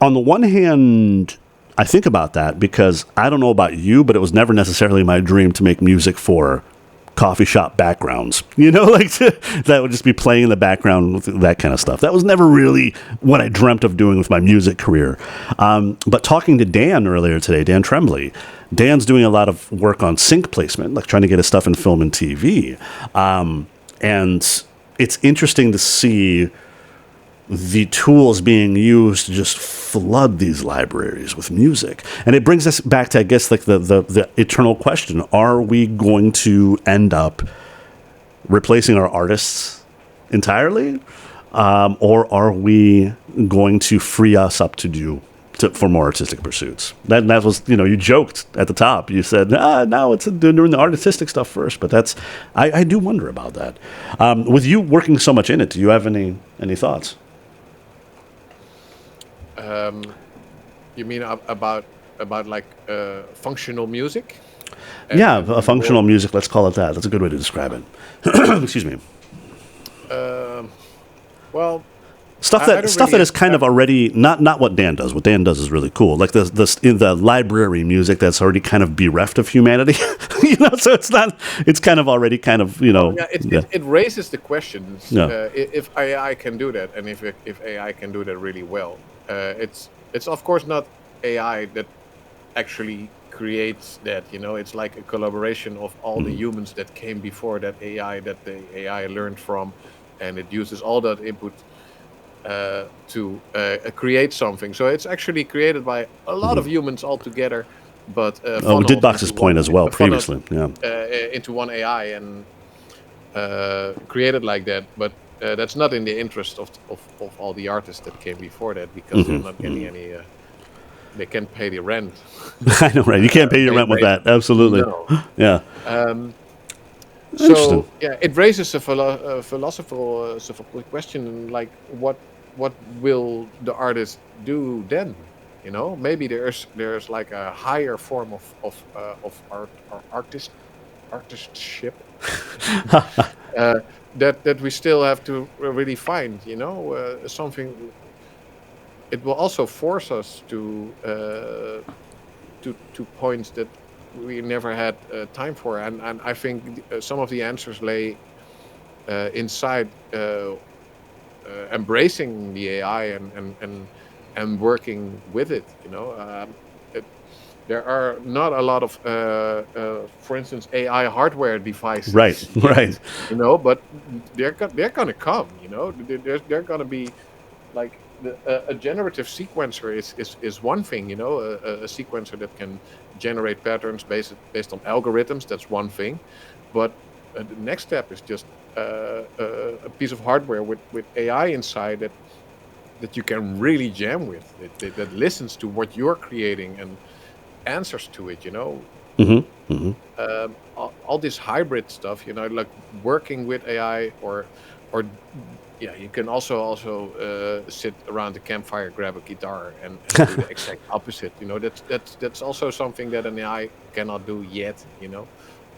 on the one hand, I think about that because I don't know about you, but it was never necessarily my dream to make music for coffee shop backgrounds, like that would just be playing in the background with that kind of stuff. That was never really what I dreamt of doing with my music career. But talking to Dan earlier today, Dan Tremblay, Dan's doing a lot of work on sync placement, like trying to get his stuff in film and TV. And it's interesting to see the tools being used to just flood these libraries with music. And it brings us back to, I guess, like the eternal question. Are we going to end up replacing our artists entirely? Or are we going to free us up for more artistic pursuits? That was, you joked at the top. You said, now it's doing the artistic stuff first. But I do wonder about that. With you working so much in it, do you have any thoughts? You mean about like functional music Yeah, a and the role? functional music. Let's call it that. That's a good way to describe it. Excuse me. Um, well, Stuff I that don't stuff really that is kind have. of already not what Dan does. What Dan does is really cool. Like this in the library music that's already kind of bereft of humanity. So it's not. It's kind of already kind of Well, yeah, yeah, it raises the questions yeah. if AI can do that, and if AI can do that really well. It's of course not AI that actually creates that. It's like a collaboration of all the Mm. humans that came before that AI that the AI learned from, and it uses all that input to create something. So it's actually created by a lot of humans all together, but Oh, we did funneled Box's point as well funneled previously. Yeah. into one AI and created like that. But that's not in the interest of all the artists that came before that because they're Hmm. not getting any. They can't pay the rent. I know, right? You can't pay your They rent with made that. Absolutely. no. Yeah. Um, Interesting. so yeah, it raises a philosophical question like what will the artist do then? Maybe there's like a higher form of art or artistship uh, that we still have to really find. Something. It will also force us to points that we never had time for, and I think some of the answers lay inside embracing the AI and and working with it. It, there are not a lot of, for instance, AI hardware Right, devices right. yet, but they're gonna come. They're gonna be like a generative sequencer is one thing. A sequencer that can generate patterns based on algorithms. That's one thing, but the next step is just a piece of hardware with AI inside that you can really jam with. That listens to what you're creating and answers to it. All this hybrid stuff. Like working with AI or yeah, you can also sit around the campfire, grab a guitar, and do the exact opposite. That's also something that an AI cannot do yet.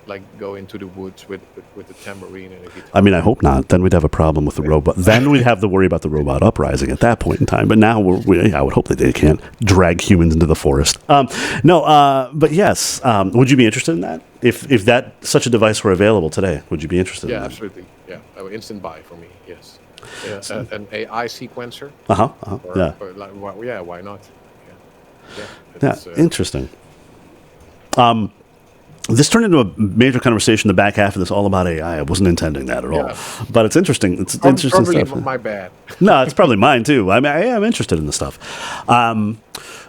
Like go into the woods with a tambourine and a I guitar. mean, I hope not. Then we'd have a problem with the robot. Then we'd have to worry about the robot uprising at that point in time. But now I would hope that they can't drag humans into the forest. But yes, would you be interested in that? If that such a device were available today, would you be interested in Yeah, that? absolutely. Yeah, instant buy for me. Yes, an AI sequencer. Yeah. Or like, yeah, why not? Yeah, Yeah. it's Interesting. This turned into a major conversation. The back half of this all about AI. I wasn't intending that at all, yeah, but it's interesting. It's interesting probably stuff. my bad. No, it's probably mine too. I mean, I am interested in this stuff. But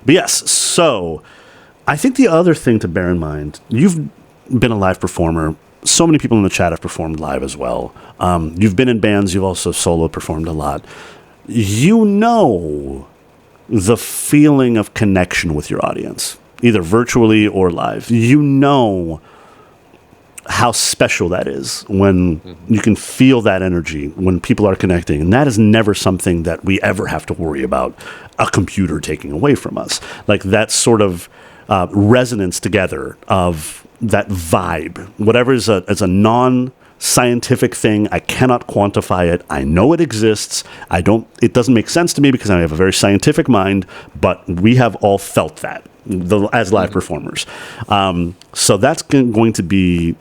yes, so I think the other thing to bear in mind, you've been a live performer. So many people in the chat have performed live as well. You've been in bands. You've also solo performed a lot. You know the feeling of connection with your audience, either virtually or live. You know how special that is when you can feel that energy, when people are connecting. And that is never something that we ever have to worry about a computer taking away from us. Like that sort of resonance together of that vibe, whatever is a non-scientific thing. I cannot quantify it. I know it exists. It doesn't make sense to me because I have a very scientific mind, but we have all felt that as live performers. So that's going to be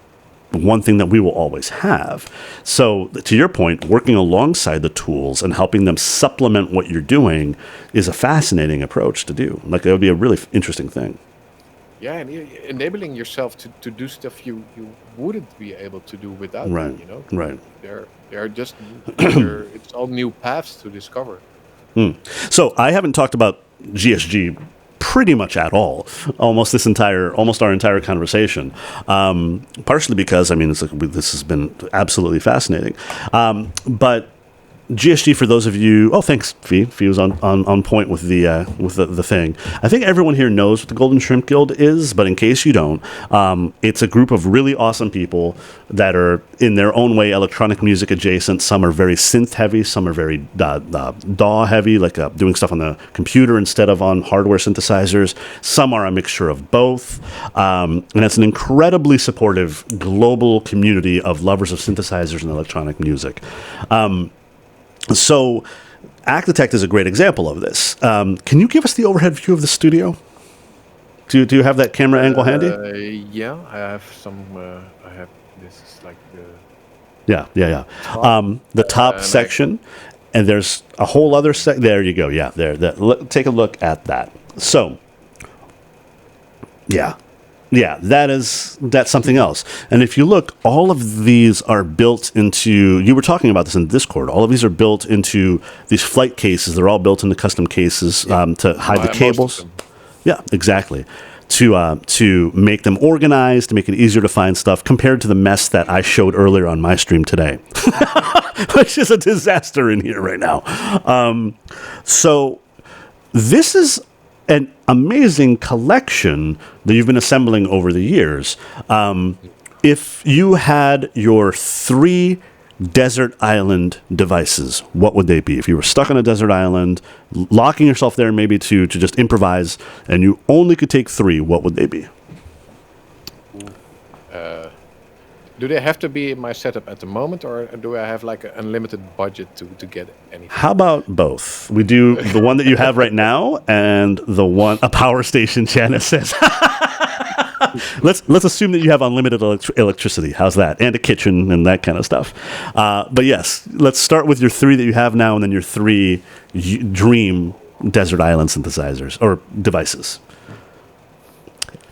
one thing that we will always have. So to your point, working alongside the tools and helping them supplement what you're doing is a fascinating approach to do. Like that would be a really interesting thing. Yeah, and enabling yourself to do stuff you wouldn't be able to do without Right. them. Right. They're just it's all new paths to discover. So I haven't talked about GSG pretty much at all, almost our entire conversation. Partially because this has been absolutely fascinating. But GSG, for those of you, thanks, Fee. Fee was on point with the thing. I think everyone here knows what the Golden Shrimp Guild is, but in case you don't, it's a group of really awesome people that are in their own way electronic music adjacent. Some are very synth heavy, some are very DAW heavy, like doing stuff on the computer instead of on hardware synthesizers. Some are a mixture of both, and it's an incredibly supportive global community of lovers of synthesizers and electronic music. So Actitect is a great example of this. Can you give us the overhead view of the studio? Do you have that camera angle handy? Yeah, I have some. I have this is like the Yeah. The top section, and there's a whole other there you go. Yeah, there. Take a look at that. So, yeah, that's something else. And if you look, all of these are built into, you were talking about this in Discord, all of these are built into these flight cases. They're all built into custom cases to hide the cables. Yeah, exactly. To make them organized, to make it easier to find stuff, compared to the mess that I showed earlier on my stream today, which is a disaster in here right now. So this is an amazing collection that you've been assembling over the years. If you had your 3 desert island devices, what would they be? If you were stuck on a desert island, locking yourself there maybe to just improvise, and you only could take 3, what would they be? Do they have to be in my setup at the moment, or do I have like an unlimited budget to get anything? How about both? We do the one that you have right now and the one, a power station, Janice says. Let's assume that you have unlimited electricity. How's that? And a kitchen and that kind of stuff. But yes, let's start with your 3 that you have now and then your 3 dream desert island synthesizers or devices.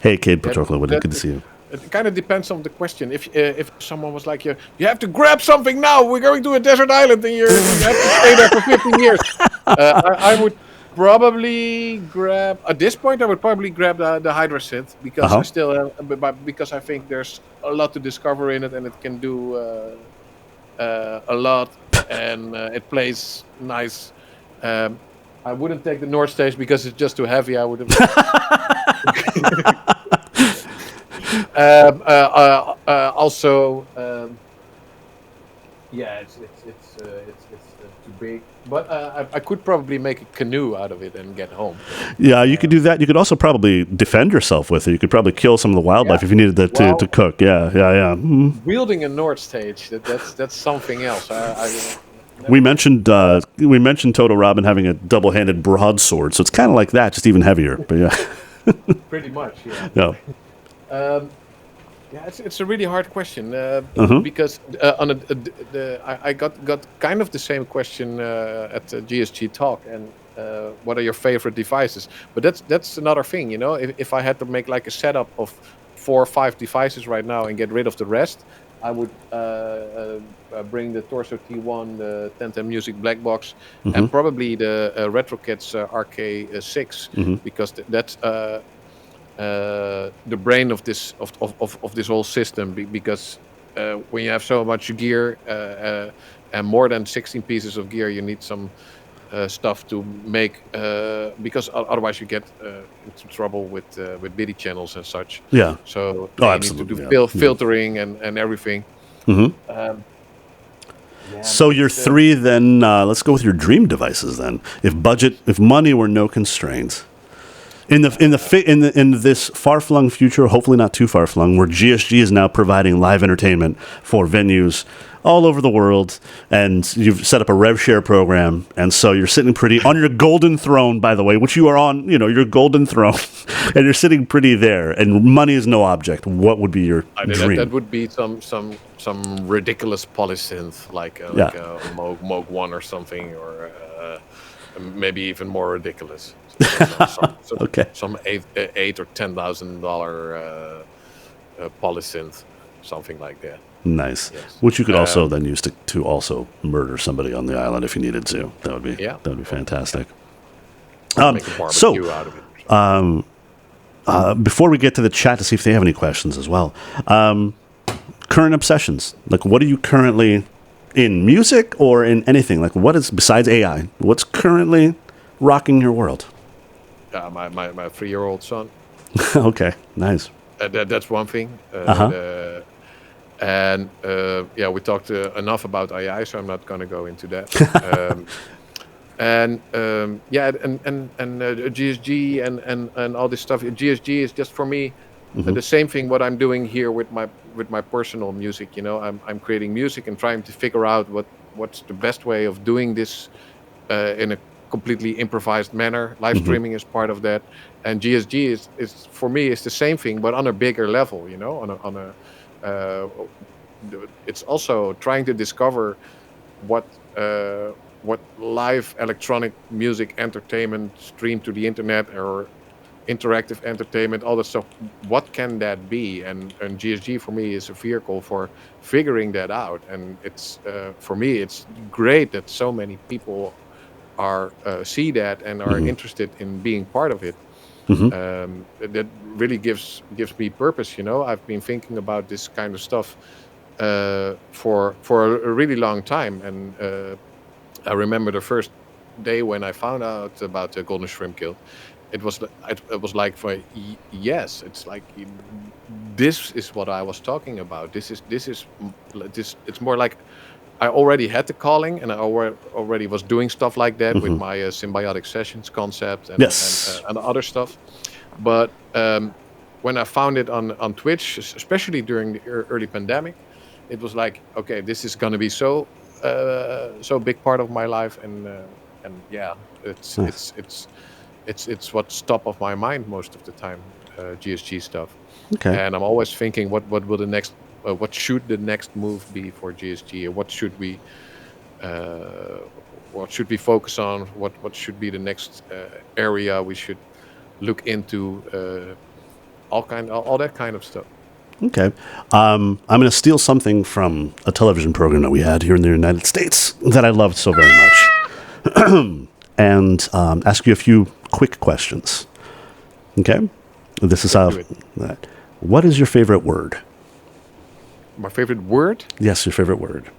Hey, Kid Yeah, Patroclo, good to see you. it kind of depends on the question. If someone was like, you have to grab something now. We're going to a desert island, and you have to stay there for 15 years. I would probably grab at this point. I would probably grab the Hydra synth because I Uh-huh. still because I think there's a lot to discover in it, and it can do a lot, and it plays nice. Um, I wouldn't take the North Stage because it's just too heavy. I would have. Also, yeah, it's too big. But I could probably make a canoe out of it and get home. Yeah, you could do that. You could also probably defend yourself with it. You could probably kill some of the Yeah. wildlife if you needed to Well, cook. Yeah. Mhm. wielding a North Stage, that's something else. We Never. mentioned Toto Robin having a double-handed broadsword, so it's kind of like that, just even heavier. But yeah, Pretty much, yeah. yeah. Um, Yeah, it's a really hard question Uh-huh. because I got kind of the same question at the GSG talk, and what are your favorite devices? But that's another thing, you know. If I had to make like a setup of 4 or 5 devices right now and get rid of the rest, I would bring the Torso T1, the 1010 Music Black Box, Mm-hmm. and probably the RetroKits RK6 Mm-hmm. because that's the brain of this whole system because when you have so much gear and more than 16 pieces of gear, you need some stuff to make because otherwise you get into trouble with MIDI channels and such. Yeah. So Oh, you need to do absolutely. Yeah. filtering and everything. Mm-hmm. Um, yeah, So your it's three, then let's go with your dream devices. Then, if money were no constraints, in this far-flung future, hopefully not too far-flung, where GSG is now providing live entertainment for venues all over the world, and you've set up a rev share program, and so you're sitting pretty on your golden throne, by the way, which you are on, your golden throne, and you're sitting pretty there, and money is no object. What would be your dream? that would be some ridiculous polysynth like Yeah. a Moog 1 or something, or maybe even more ridiculous. Okay. Some eight or $10,000 polysynth, something like that. Nice. Yes. Which you could also then use to also murder somebody on the island if you needed to. That would be Yeah. fantastic. Make a barbecue out of it. Or something. Before we get to the chat to see if they have any questions as well, current obsessions. Like, what are you currently in music or in anything? Like, what is, besides AI, what's currently rocking your world? My 3-year-old son. Okay, nice. That's one thing. Uh-huh. And yeah, we talked enough about AI, so I'm not going to go into that. Yeah, and GSG and all this stuff. GSG is just for me the same thing what I'm doing here with my personal music. You know, I'm creating music and trying to figure out what's the best way of doing this in a completely improvised manner. Live streaming is part of that, and GSG is for me is the same thing but on a bigger level. You know, on a it's also trying to discover what live electronic music entertainment streamed to the internet or interactive entertainment, all that stuff, what can that be? And GSG for me is a vehicle for figuring that out. And it's for me it's great that so many people are see that and are interested in being part of it. That really gives me purpose. You know, I've been thinking about this kind of stuff for a really long time, and I remember the first day when I found out about the Golden Shrimp Guild. It was like yes, it's like this is what I was talking about. This is it's more like I already had the calling, and I already was doing stuff like that with my symbiotic sessions concept and Yes. and other stuff. But when I found it on Twitch, especially during the early pandemic, it was like, okay, this is gonna be so big part of my life, and yeah, Nice. it's what's top of my mind most of the time, GSG stuff. Okay. And I'm always thinking, what will the next, what should the next move be for GSG, or what should we what should we focus on? What should be the next area we should look into? All that kind of stuff. Okay. I'm going to steal something from a television program that we had here in the United States that I loved so very much, and ask you a few quick questions. Okay. This is how. What is your favorite word? My favorite word? Yes, your favorite word.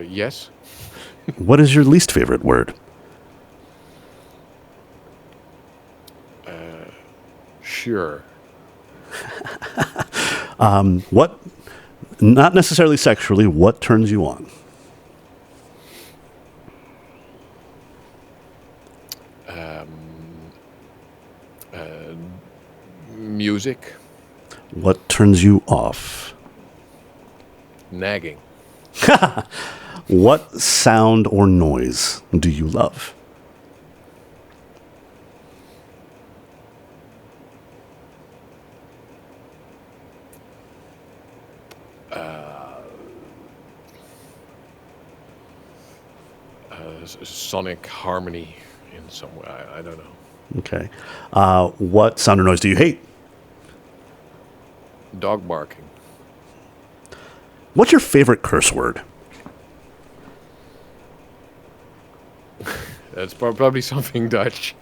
Yes. What is your least favorite word? Sure. What, not necessarily sexually, what turns you on? Music. What turns you off? Nagging. What sound or noise do you love? Sonic harmony in some way. I don't know. Okay. What sound or noise do you hate? Dog barking. What's your favorite curse word? That's probably something Dutch.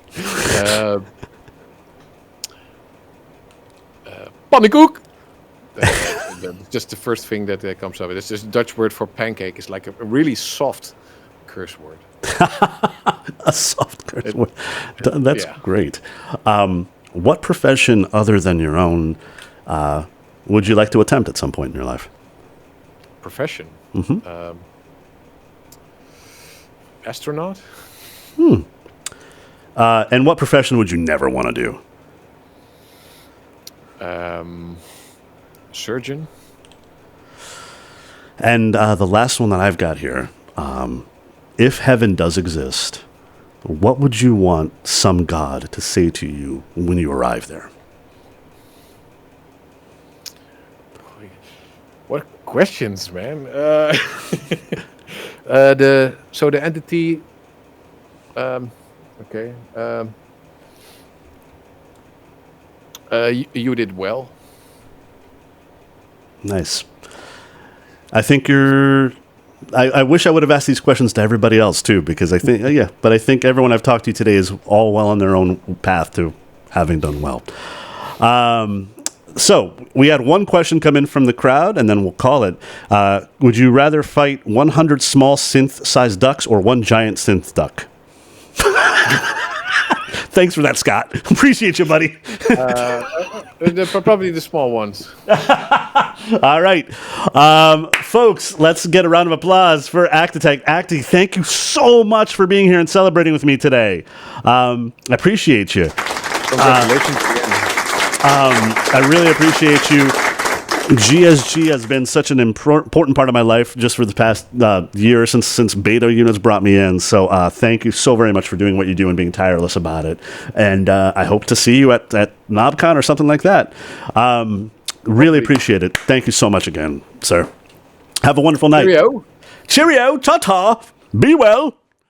Pannenkoek. That's just the first thing that comes up. It's just a Dutch word for pancake. It's like a really soft curse word. A soft curse word. That's great. What profession other than your own would you like to attempt at some point in your life? Profession? Mm-hmm. Astronaut? And what profession would you never want to do? Surgeon? And the last one that I've got here, if heaven does exist, what would you want some god to say to you when you arrive there? What questions, man? The entity. Okay. You did well. Nice. I think you're. I wish I would have asked these questions to everybody else too, because I think but I think everyone I've talked to today is all well on their own path to having done well. So we had one question come in from the crowd, and then we'll call it. Would you rather fight 100 small synth-sized ducks or one giant synth duck? Thanks for that, Scott. Appreciate you, buddy. Probably the small ones. All right. Folks, let's get a round of applause for Actitect. Acti, thank you so much for being here and celebrating with me today. I appreciate you. Congratulations again. I really appreciate you. GSG has been such an important part of my life just for the past year since beta units brought me in. So thank you so very much for doing what you do and being tireless about it. And I hope to see you at NobCon or something like that. Really appreciate it. Thank you so much again, sir. Have a wonderful night. Cheerio. Cheerio. Ta-ta. Be well.